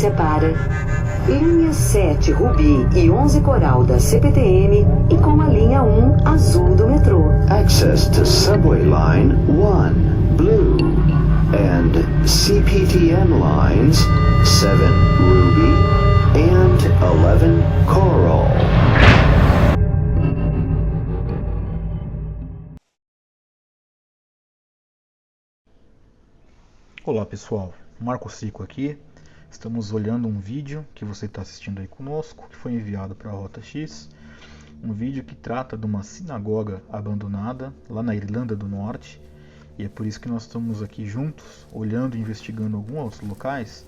separa linha 7 Rubi e 11 Coral da CPTM e com a linha 1 azul do metrô. Access to Subway Line 1 Blue and CPTM Lines 7 Ruby and 11 Coral. Olá pessoal, Marco Cico aqui. Estamos olhando um vídeo que você está assistindo aí conosco, que foi enviado para a Rota X. Um vídeo que trata de uma sinagoga abandonada lá na Irlanda do Norte. E é por isso que nós estamos aqui juntos, olhando e investigando alguns outros locais,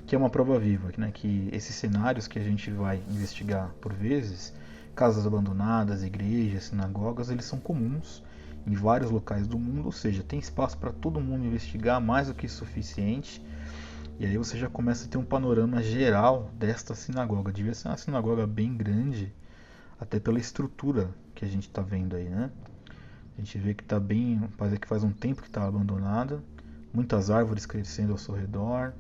que é uma prova viva, né? Que esses cenários que a gente vai investigar por vezes, casas abandonadas, igrejas, sinagogas, eles são comuns em vários locais do mundo, ou seja, tem espaço para todo mundo investigar, mais do que suficiente. E aí você já começa a ter um panorama geral desta sinagoga. Devia ser uma sinagoga bem grande, até pela estrutura que a gente está vendo aí, né? A gente vê que está bem, parece que faz um tempo que está abandonada, muitas árvores crescendo ao seu redor,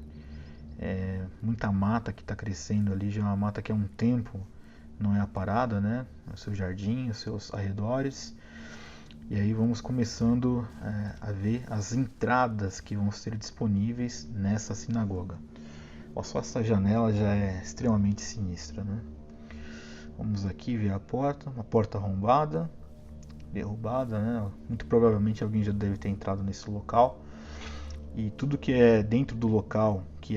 muita mata que está crescendo ali, já é uma mata que há um tempo não é aparada, né? O seu jardim, os seus arredores. E aí vamos começando a ver as entradas que vão ser disponíveis nessa sinagoga. Só essa janela já é extremamente sinistra, né? Vamos aqui ver a porta, uma porta arrombada, derrubada, né? Muito provavelmente alguém já deve ter entrado nesse local. E tudo que é dentro do local que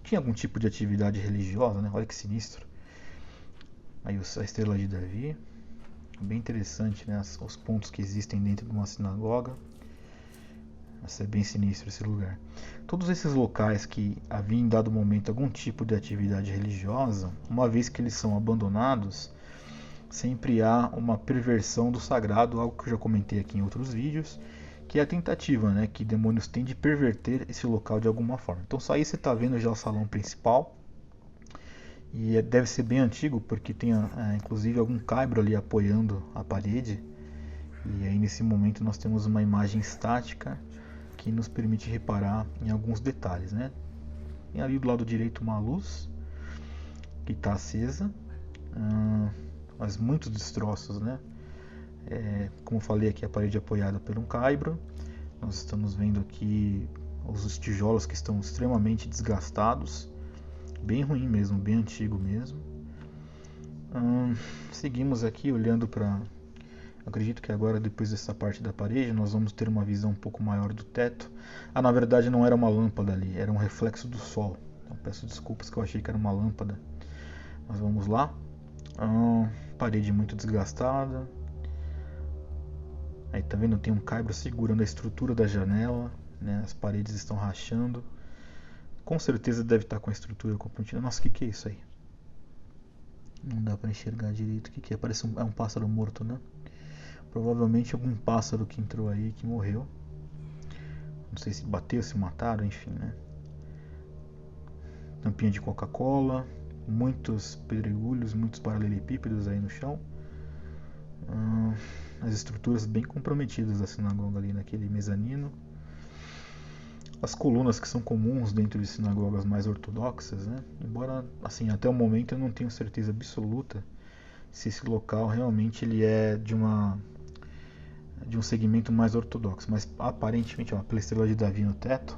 tinha algum tipo de atividade religiosa, né? Olha que sinistro. Aí a estrela de Davi. Bem interessante, né? Os pontos que existem dentro de uma sinagoga. Vai é bem sinistro esse lugar. Todos esses locais que havia em dado momento algum tipo de atividade religiosa, uma vez que eles são abandonados, sempre há uma perversão do sagrado, algo que eu já comentei aqui em outros vídeos, que é a tentativa, né, que demônios têm de perverter esse local de alguma forma. Então só aí você está vendo já o salão principal. E deve ser bem antigo, porque tem inclusive algum caibro ali apoiando a parede. E aí nesse momento nós temos uma imagem estática que nos permite reparar em alguns detalhes, né? Tem ali do lado direito uma luz que está acesa, mas muitos destroços, né? Como falei aqui, a parede apoiada por um caibro. Nós estamos vendo aqui os tijolos que estão extremamente desgastados. Bem ruim mesmo, bem antigo mesmo. Seguimos aqui olhando para... Acredito que agora, depois dessa parte da parede, nós vamos ter uma visão um pouco maior do teto. Na verdade não era uma lâmpada ali, era um reflexo do sol. Então, peço desculpas que eu achei que era uma lâmpada. Mas vamos lá. Parede muito desgastada. Aí tá vendo, tem um caibro segurando a estrutura da janela, né? As paredes estão rachando. Com certeza deve estar com a estrutura comprometida. Nossa, o que é isso aí? Não dá para enxergar direito o que é. Parece um pássaro morto, né? Provavelmente algum pássaro que entrou aí que morreu. Não sei se bateu, se mataram, enfim, né? Tampinha de Coca-Cola. Muitos pedregulhos, muitos paralelepípedos aí no chão. As estruturas bem comprometidas da sinagoga ali naquele mezanino. As colunas que são comuns dentro de sinagogas mais ortodoxas, né? Embora, assim, até o momento eu não tenho certeza absoluta se esse local realmente ele é de um segmento mais ortodoxo, mas aparentemente, pela estrela de Davi no teto,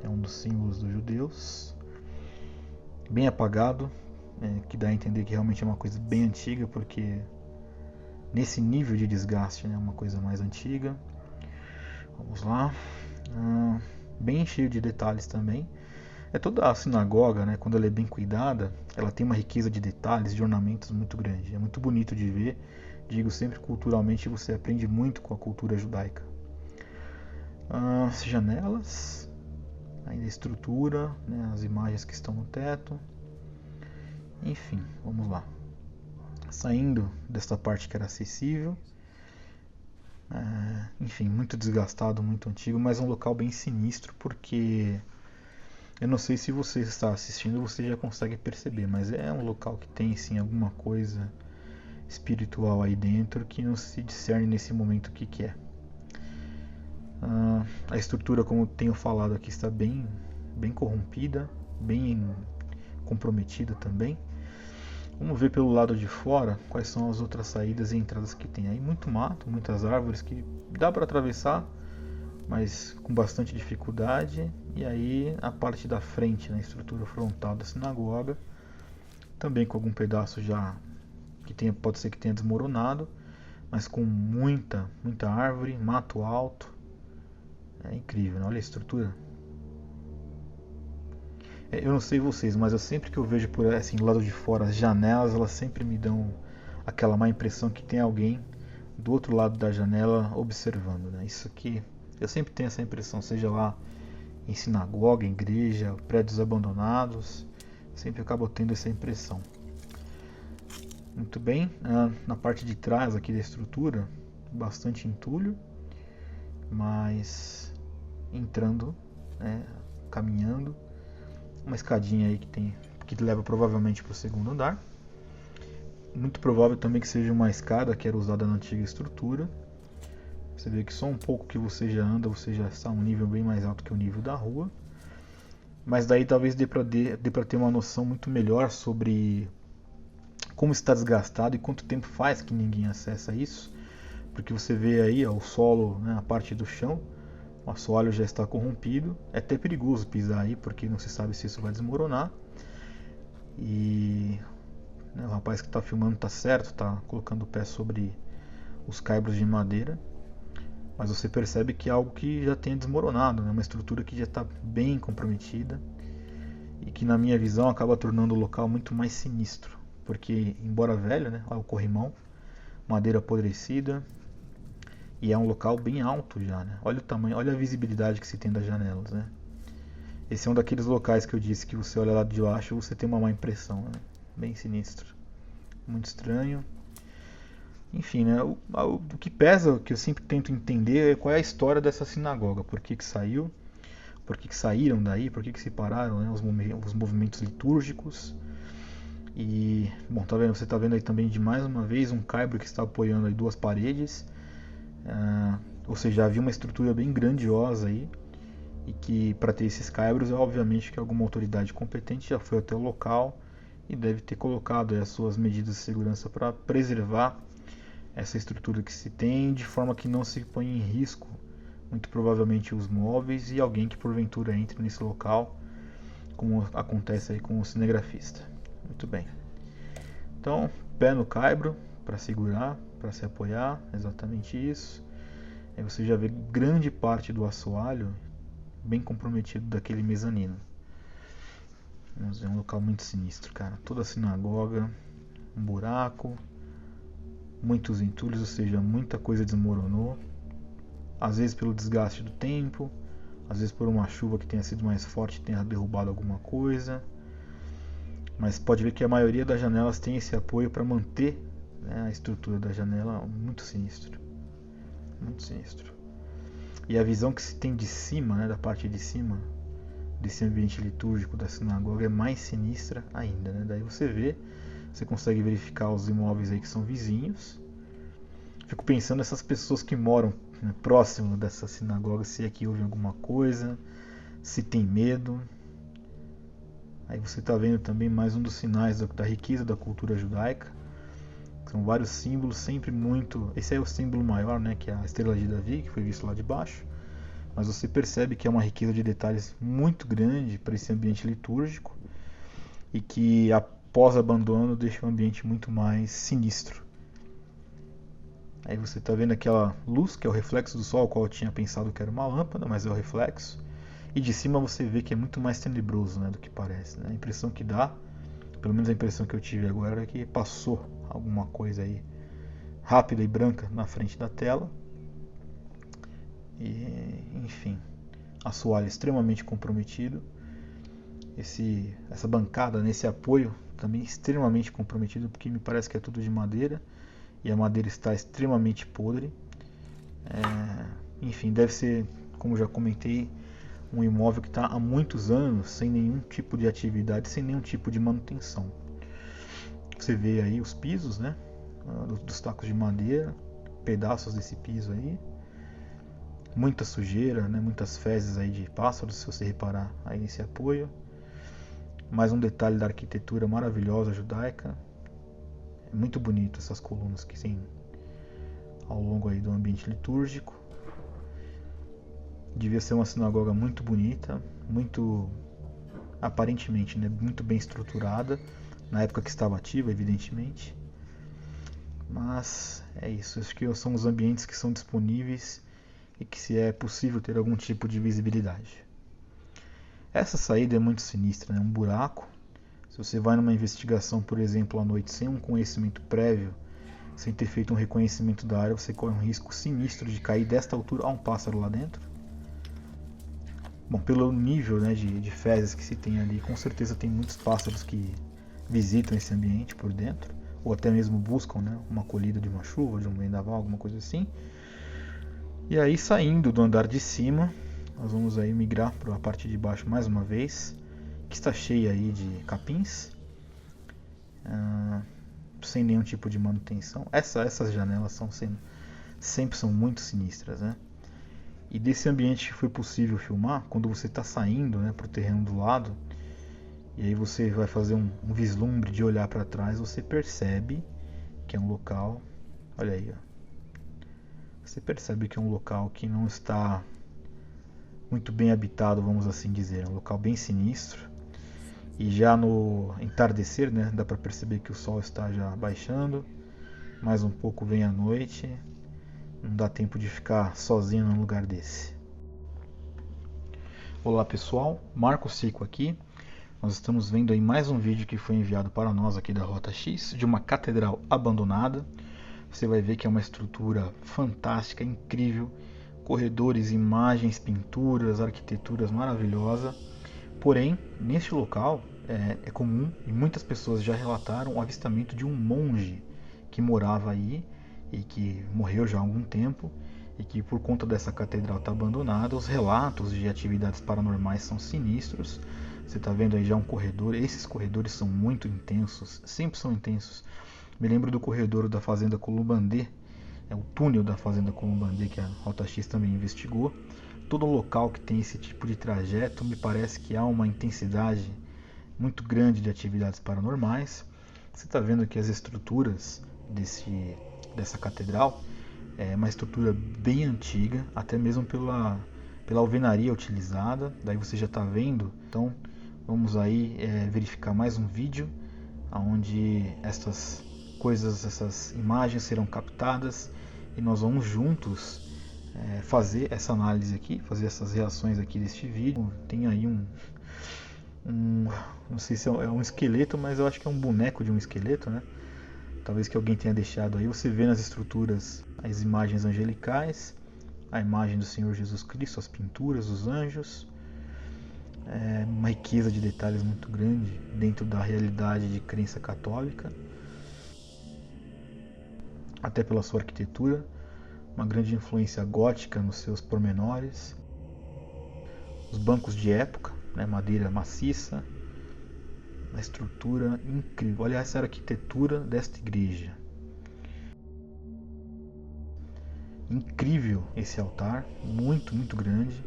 é um dos símbolos dos judeus, bem apagado, que dá a entender que realmente é uma coisa bem antiga, porque nesse nível de desgaste, né, é uma coisa mais antiga. Vamos lá. Bem cheio de detalhes também. Toda a sinagoga, né, quando ela é bem cuidada, ela tem uma riqueza de detalhes, de ornamentos muito grande. É muito bonito de ver. Digo sempre, culturalmente você aprende muito com a cultura judaica. As janelas, ainda a estrutura, né, as imagens que estão no teto. Enfim, vamos lá. Saindo desta parte que era acessível. Enfim, muito desgastado, muito antigo, mas um local bem sinistro, porque eu não sei se você está assistindo, você já consegue perceber, mas é um local que tem sim alguma coisa espiritual aí dentro que não se discerne nesse momento o que é. A estrutura, como tenho falado aqui, está bem corrompida, bem comprometida também. Vamos ver pelo lado de fora quais são as outras saídas e entradas que tem. Aí muito mato, muitas árvores que dá para atravessar, mas com bastante dificuldade. E aí a parte da frente, na estrutura frontal da sinagoga, também com algum pedaço já que pode ser que tenha desmoronado, mas com muita árvore, mato alto. É incrível, né? Olha a estrutura. Eu não sei vocês, mas eu sempre que eu vejo por assim, do lado de fora as janelas, elas sempre me dão aquela má impressão que tem alguém do outro lado da janela observando, né? Isso aqui, eu sempre tenho essa impressão, seja lá em sinagoga, em igreja, prédios abandonados, sempre acabo tendo essa impressão. Muito bem, na parte de trás aqui da estrutura, bastante entulho, mas entrando, né, caminhando. Uma escadinha aí que leva provavelmente para o segundo andar. Muito provável também que seja uma escada que era usada na antiga estrutura. Você vê que só um pouco que você já anda, você já está a um nível bem mais alto que o nível da rua. Mas daí talvez dê para ter uma noção muito melhor sobre como está desgastado e quanto tempo faz que ninguém acessa isso. Porque você vê aí o solo, né, a parte do chão, o assoalho já está corrompido. É até perigoso pisar aí, porque não se sabe se isso vai desmoronar. E o rapaz que está filmando está certo, está colocando o pé sobre os caibros de madeira. Mas você percebe que é algo que já tem desmoronado, né? Uma estrutura que já está bem comprometida. E que na minha visão acaba tornando o local muito mais sinistro. Porque, embora velho, né, olha o corrimão, madeira apodrecida. E é um local bem alto já, né? Olha o tamanho, olha a visibilidade que se tem das janelas, né? Esse é um daqueles locais que eu disse que você olha lá de baixo e você tem uma má impressão, né? Bem sinistro. Muito estranho. Enfim, né? O que pesa, que eu sempre tento entender é qual é a história dessa sinagoga. Por que saiu? Por que saíram daí? Por que se pararam, né? Os movimentos litúrgicos. E, bom, tá vendo? Você está vendo aí também de mais uma vez um caibro que está apoiando aí duas paredes. Ou seja, havia uma estrutura bem grandiosa aí, e que para ter esses caibros é obviamente que alguma autoridade competente já foi até o local e deve ter colocado aí as suas medidas de segurança para preservar essa estrutura que se tem, de forma que não se ponha em risco, muito provavelmente, os móveis e alguém que porventura entre nesse local, como acontece aí com o cinegrafista. Muito bem. Então, pé no caibro para segurar, para se apoiar, exatamente isso. Aí você já vê grande parte do assoalho bem comprometido daquele mezanino. É um local muito sinistro, cara. Toda a sinagoga, um buraco, muitos entulhos, ou seja, muita coisa desmoronou. Às vezes pelo desgaste do tempo, às vezes por uma chuva que tenha sido mais forte e tenha derrubado alguma coisa. Mas pode ver que a maioria das janelas tem esse apoio para manter, né, a estrutura da janela. Muito sinistro. Muito sinistro. E a visão que se tem de cima, né, da parte de cima desse ambiente litúrgico da sinagoga é mais sinistra ainda, né? Daí você consegue verificar os imóveis aí que são vizinhos. Fico pensando nessas pessoas que moram, né, próximo dessa sinagoga, se aqui houve alguma coisa, se tem medo. Aí você está vendo também mais um dos sinais da riqueza da cultura judaica. São vários símbolos, sempre muito... Esse é o símbolo maior, né, que é a estrela de Davi, que foi visto lá de baixo. Mas você percebe que é uma riqueza de detalhes muito grande para esse ambiente litúrgico. E que após abandono deixa o ambiente muito mais sinistro. Aí você está vendo aquela luz, que é o reflexo do sol, ao qual eu tinha pensado que era uma lâmpada, mas é o reflexo. E de cima você vê que é muito mais tenebroso, né, do que parece, né? A impressão que dá, pelo menos a impressão que eu tive agora, é que passou alguma coisa aí rápida e branca na frente da tela. E, enfim, assoalho extremamente comprometido. Essa bancada, nesse apoio, também extremamente comprometido, porque me parece que é tudo de madeira. E a madeira está extremamente podre. Enfim, deve ser, como já comentei, um imóvel que está há muitos anos sem nenhum tipo de atividade, sem nenhum tipo de manutenção. Você vê aí os pisos, né, dos tacos de madeira, pedaços desse piso aí, muita sujeira, né, muitas fezes aí de pássaros, se você reparar aí nesse apoio. Mais um detalhe da arquitetura maravilhosa judaica. É muito bonito essas colunas que tem ao longo aí do ambiente litúrgico. Devia ser uma sinagoga muito bonita, muito, aparentemente, né, muito bem estruturada, na época que estava ativa, evidentemente. Mas é isso, acho que são os ambientes que são disponíveis e que se é possível ter algum tipo de visibilidade. Essa saída é muito sinistra, né? Um buraco. Se você vai numa investigação, por exemplo, à noite, sem um conhecimento prévio, sem ter feito um reconhecimento da área, você corre um risco sinistro de cair desta altura a um pássaro lá dentro. Bom, pelo nível, né, de fezes que se tem ali, com certeza tem muitos pássaros que visitam esse ambiente por dentro, ou até mesmo buscam, né, uma acolhida de uma chuva, de um vendaval, alguma coisa assim. E aí, saindo do andar de cima, nós vamos aí migrar para a parte de baixo mais uma vez, que está cheia aí de capins, sem nenhum tipo de manutenção. Essas janelas sempre são muito sinistras, né? E desse ambiente que foi possível filmar, quando você está saindo, né, para o terreno do lado, e aí você vai fazer um vislumbre de olhar para trás, você percebe que é um local, olha aí, ó. Você percebe que é um local que não está muito bem habitado, vamos assim dizer, é um local bem sinistro. E já no entardecer, né, dá para perceber que o sol está já baixando, mais um pouco vem a noite. Não dá tempo de ficar sozinho num lugar desse. Olá pessoal, Marco Cico aqui. Nós estamos vendo aí mais um vídeo que foi enviado para nós aqui da Rota X, de uma catedral abandonada. Você vai ver que é uma estrutura fantástica, incrível. Corredores, imagens, pinturas, arquiteturas maravilhosa. Porém, neste local é comum, e muitas pessoas já relataram o avistamento de um monge que morava aí e que morreu já há algum tempo, e que por conta dessa catedral estar abandonada, os relatos de atividades paranormais são sinistros. Você está vendo aí já um corredor, esses corredores são muito intensos, sempre são intensos. Me lembro do corredor da Fazenda Columbandê, o túnel da Fazenda Columbandê, que a Rota X também investigou. Todo local que tem esse tipo de trajeto, me parece que há uma intensidade muito grande de atividades paranormais. Você está vendo que as estruturas dessa catedral é uma estrutura bem antiga, até mesmo pela alvenaria utilizada. Daí você já está vendo. Então vamos aí verificar mais um vídeo onde essas imagens serão captadas e nós vamos juntos fazer essa análise aqui, fazer essas reações aqui deste vídeo. Tem aí não sei se é um esqueleto, mas eu acho que é um boneco de um esqueleto, né? Talvez que alguém tenha deixado aí. Você vê nas estruturas as imagens angelicais, a imagem do Senhor Jesus Cristo, as pinturas, os anjos. Uma riqueza de detalhes muito grande dentro da realidade de crença católica, até pela sua arquitetura. Uma grande influência gótica nos seus pormenores. Os bancos de época, né, madeira maciça. A estrutura incrível. Olha essa arquitetura desta igreja. Incrível esse altar, muito, muito grande.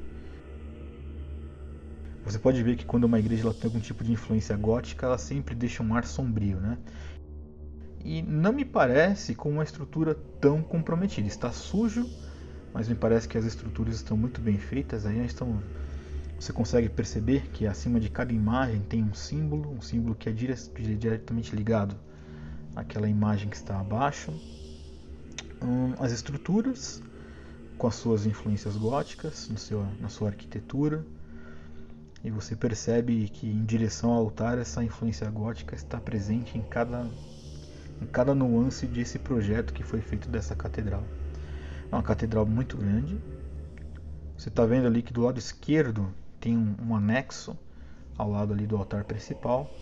Você pode ver que quando uma igreja ela tem algum tipo de influência gótica, ela sempre deixa um ar sombrio, né? E não me parece com uma estrutura tão comprometida. Está sujo, mas me parece que as estruturas estão muito bem feitas. Aí você consegue perceber que acima de cada imagem tem um símbolo que é diretamente ligado àquela imagem que está abaixo. As estruturas com as suas influências góticas na sua arquitetura, e você percebe que em direção ao altar essa influência gótica está presente em cada nuance desse projeto que foi feito dessa catedral. É uma catedral muito grande. Você está vendo ali que do lado esquerdo tem um anexo ao lado ali do altar principal.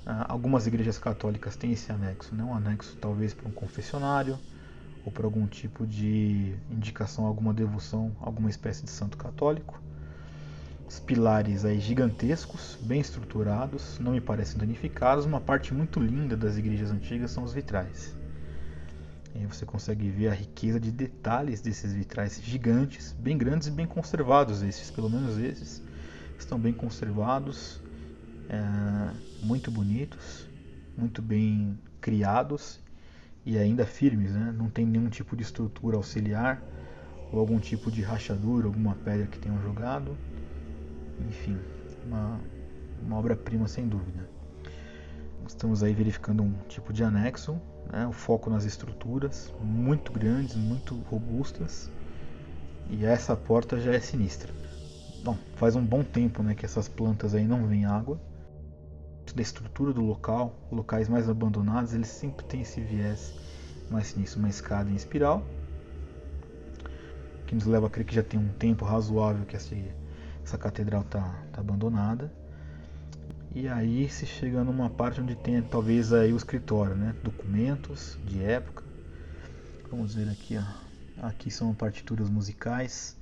Algumas igrejas católicas têm esse anexo, né? Um anexo talvez para um confessionário ou para algum tipo de indicação, alguma devoção, alguma espécie de santo católico. Os pilares aí gigantescos, bem estruturados, não me parecem danificados. Uma parte muito linda das igrejas antigas são os vitrais. E aí você consegue ver a riqueza de detalhes desses vitrais gigantes, bem grandes e bem conservados. Pelo menos esses estão bem conservados. muito bonitos, muito bem criados e ainda firmes, né? Não tem nenhum tipo de estrutura auxiliar ou algum tipo de rachadura, alguma pedra que tenham jogado. Enfim, uma obra-prima sem dúvida. Estamos aí verificando um tipo de anexo, né? O foco nas estruturas, muito grandes, muito robustas, e essa porta já é sinistra. Bom, faz um bom tempo, né, que essas plantas aí não vêm água. Da estrutura do local, locais mais abandonados, eles sempre têm esse viés mais sinistro, uma escada em espiral, que nos leva a crer que já tem um tempo razoável que essa catedral está abandonada. E aí se chega numa parte onde tem talvez aí o escritório, né? Documentos de época. Vamos ver aqui, ó. Aqui são partituras musicais,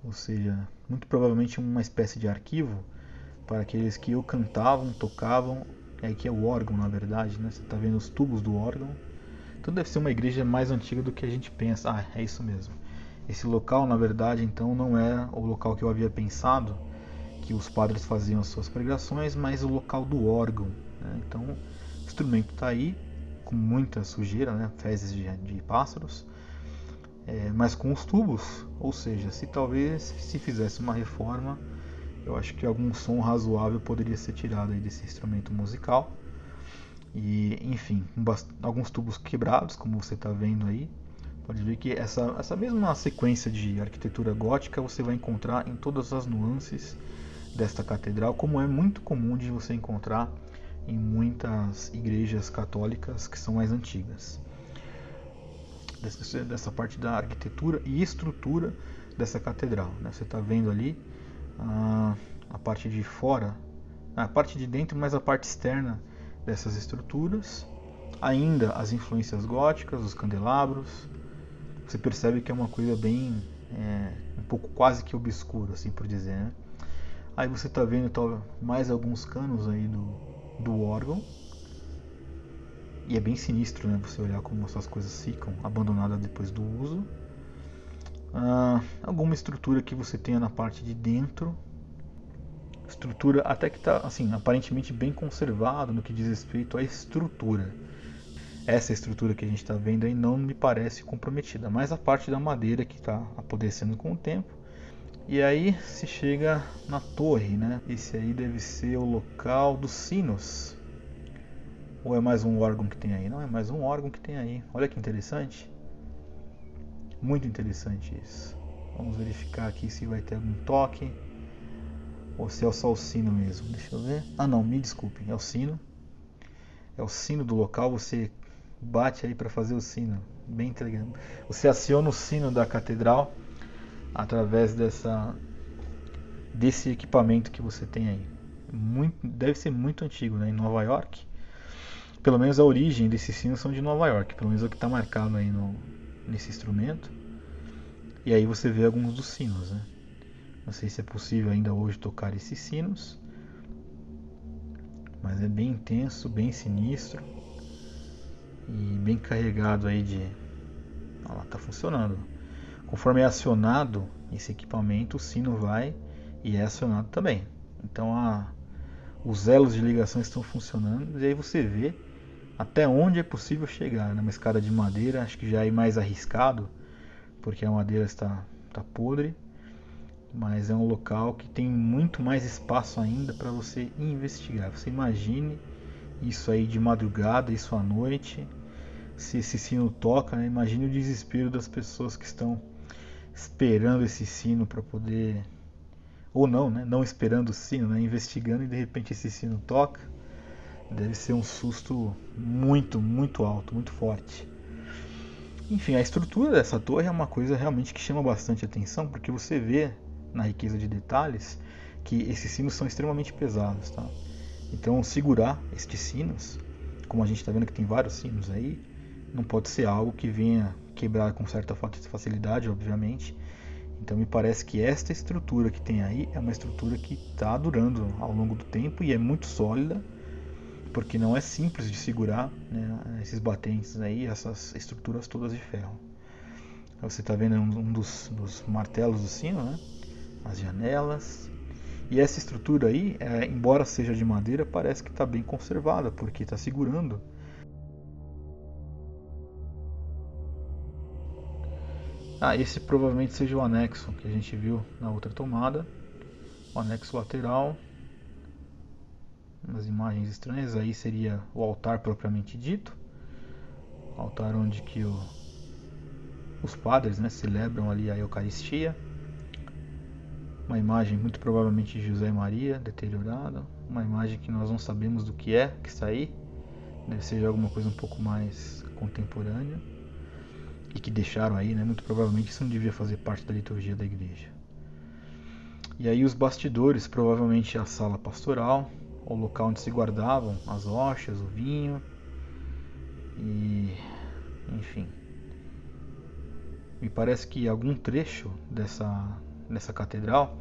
ou seja, muito provavelmente uma espécie de arquivo para aqueles que ou cantavam, tocavam. Aqui é o órgão, na verdade, né? Você está vendo os tubos do órgão. Então deve ser uma igreja mais antiga do que a gente pensa. Ah, é isso mesmo. Esse local, na verdade, então não é o local que eu havia pensado, que os padres faziam as suas pregações, mas o local do órgão, né? Então o instrumento está aí, com muita sujeira, né? Fezes de pássaros, mas com os tubos, ou seja, se fizesse uma reforma, eu acho que algum som razoável poderia ser tirado aí desse instrumento musical. E, enfim, alguns tubos quebrados, como você está vendo aí. Pode ver que essa mesma sequência de arquitetura gótica você vai encontrar em todas as nuances desta catedral, como é muito comum de você encontrar em muitas igrejas católicas que são mais antigas. Dessa parte da arquitetura e estrutura dessa catedral, né? Você está vendo ali a parte de fora, a parte de dentro, mas a parte externa dessas estruturas, ainda as influências góticas, os candelabros. Você percebe que é uma coisa bem, um pouco quase que obscura, assim por dizer, né? Aí você está vendo mais alguns canos aí do órgão. E é bem sinistro, né? Você olhar como essas coisas ficam abandonadas depois do uso. Alguma estrutura que você tenha na parte de dentro. Estrutura até que está assim, aparentemente bem conservada no que diz respeito à estrutura. Essa estrutura que a gente está vendo aí não me parece comprometida, mas a parte da madeira que está apodrecendo com o tempo. E aí se chega na torre, né? Esse aí deve ser o local dos sinos. Ou é mais um órgão que tem aí? Não, é mais um órgão que tem aí. Olha que interessante. Muito interessante isso. Vamos verificar aqui se vai ter algum toque. Ou se é só o sino mesmo. Deixa eu ver. Ah não, me desculpem. É o sino. É o sino do local. Você bate aí para fazer o sino. Bem interessante. Você aciona o sino da catedral através desse equipamento que você tem aí. Deve ser muito antigo, né? Em Nova York. Pelo menos a origem desses sinos são de Nova York, pelo menos é o que está marcado aí nesse instrumento. E aí você vê alguns dos sinos, né? Não sei se é possível ainda hoje tocar esses sinos, mas é bem intenso, bem sinistro e bem carregado aí de... Olha lá, está funcionando. Conforme é acionado esse equipamento, o sino vai e é acionado também. Então os elos de ligação estão funcionando e aí você vê até onde é possível chegar. Numa escada de madeira, acho que já é mais arriscado, porque a madeira está podre, mas é um local que tem muito mais espaço ainda para você investigar. Você imagine isso aí de madrugada, isso à noite, se esse sino toca, né? Imagine o desespero das pessoas que estão esperando esse sino para poder... Ou não, né? Não esperando o sino, né? Investigando e de repente esse sino toca. Deve ser um susto muito, muito alto, muito forte. Enfim, a estrutura dessa torre é uma coisa realmente que chama bastante atenção, porque você vê na riqueza de detalhes que esses sinos são extremamente pesados, tá? Então segurar estes sinos, como a gente está vendo que tem vários sinos aí, não pode ser algo que venha quebrar com certa facilidade, obviamente. Então me parece que esta estrutura que tem aí é uma estrutura que está durando ao longo do tempo e é muito sólida, porque não é simples de segurar, né, esses batentes aí, essas estruturas todas de ferro. Você está vendo um dos martelos do sino, né, as janelas, E essa estrutura aí, embora seja de madeira, parece que está bem conservada, porque está segurando. Esse provavelmente seja o anexo que a gente viu na outra tomada. O anexo lateral. Umas imagens estranhas, aí seria o altar propriamente dito. O altar onde que os padres, né, celebram ali a Eucaristia. Uma imagem muito provavelmente de José e Maria, deteriorada. Uma imagem que nós não sabemos do que está aí. Deve ser alguma coisa um pouco mais contemporânea. E que deixaram aí, né? Muito provavelmente isso não devia fazer parte da liturgia da igreja. E aí os bastidores, provavelmente a sala pastoral, o local onde se guardavam as hóstias, o vinho. E... enfim. Me parece que algum trecho dessa catedral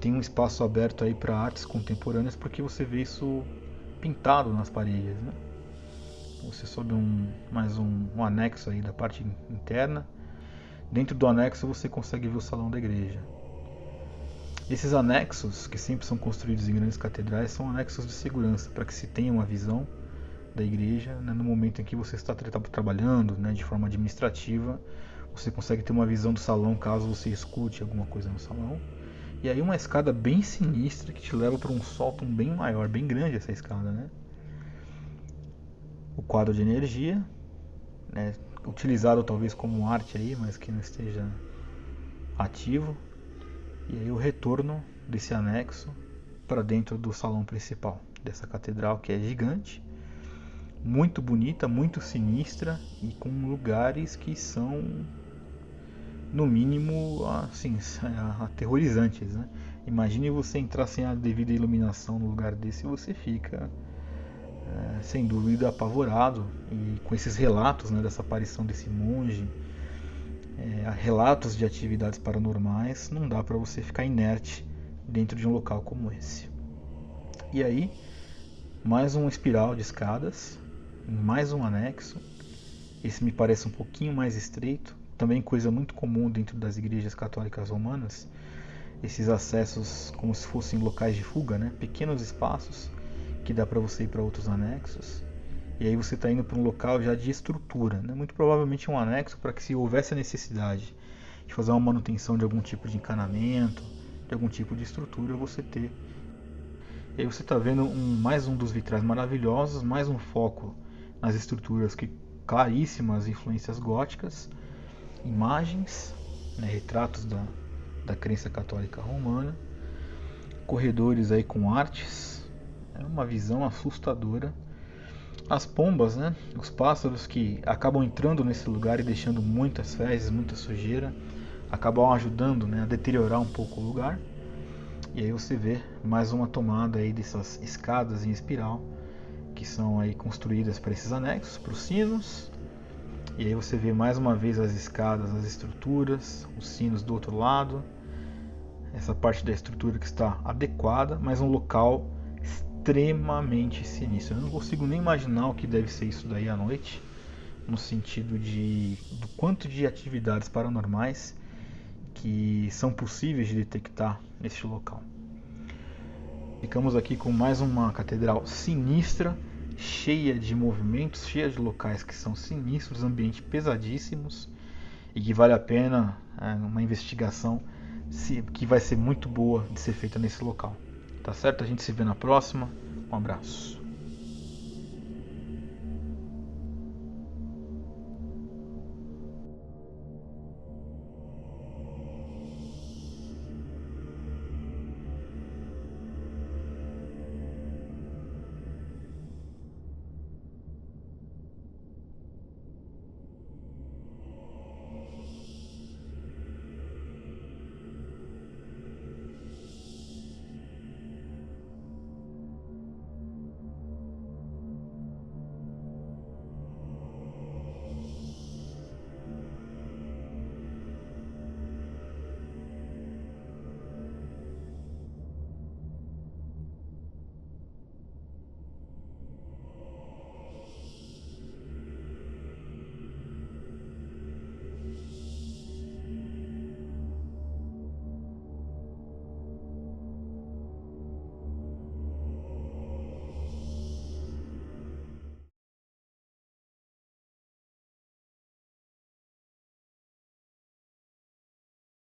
tem um espaço aberto aí para artes contemporâneas, porque você vê isso pintado nas paredes, né? Você sobe mais um anexo aí da parte interna. Dentro do anexo você consegue ver o salão da igreja. Esses anexos, que sempre são construídos em grandes catedrais, são anexos de segurança, para que se tenha uma visão da igreja, né, no momento em que você está trabalhando, né, de forma administrativa. Você consegue ter uma visão do salão caso você escute alguma coisa no salão. E aí uma escada bem sinistra que te leva para um sótão bem maior, bem grande essa escada, né? O quadro de energia, né, utilizado talvez como arte aí, mas que não esteja ativo. E aí o retorno desse anexo para dentro do salão principal dessa catedral, que é gigante, muito bonita, muito sinistra e com lugares que são, no mínimo, assim, aterrorizantes, né? Imagine você entrar sem a devida iluminação no lugar desse e você fica, sem dúvida, apavorado. E com esses relatos, né, dessa aparição desse monge, relatos de atividades paranormais, não dá para você ficar inerte dentro de um local como esse. E aí, mais uma espiral de escadas, mais um anexo. Esse me parece um pouquinho mais estreito, também coisa muito comum dentro das igrejas católicas romanas, esses acessos como se fossem locais de fuga, né? Pequenos espaços que dá para você ir para outros anexos. E aí você está indo para um local já de estrutura, né? Muito provavelmente um anexo para que, se houvesse a necessidade de fazer uma manutenção de algum tipo de encanamento, de algum tipo de estrutura, você ter. E aí você está vendo mais um dos vitrais maravilhosos, mais um foco nas estruturas, que claríssimas influências góticas, imagens, né, retratos da crença católica romana, corredores aí com artes, uma visão assustadora. As pombas, né, os pássaros que acabam entrando nesse lugar e deixando muitas fezes, muita sujeira, acabam ajudando, né, a deteriorar um pouco o lugar. E aí você vê mais uma tomada aí dessas escadas em espiral que são aí construídas para esses anexos, para os sinos. E aí você vê mais uma vez as escadas, as estruturas, os sinos do outro lado. Essa parte da estrutura que está adequada, mas um local extremamente sinistro. Eu não consigo nem imaginar o que deve ser isso daí à noite, no sentido do quanto de atividades paranormais que são possíveis de detectar neste local. Ficamos aqui com mais uma catedral sinistra, cheia de movimentos, cheia de locais que são sinistros, ambientes pesadíssimos, e que vale a pena uma investigação que vai ser muito boa de ser feita nesse local. Tá certo? A gente se vê na próxima. Um abraço.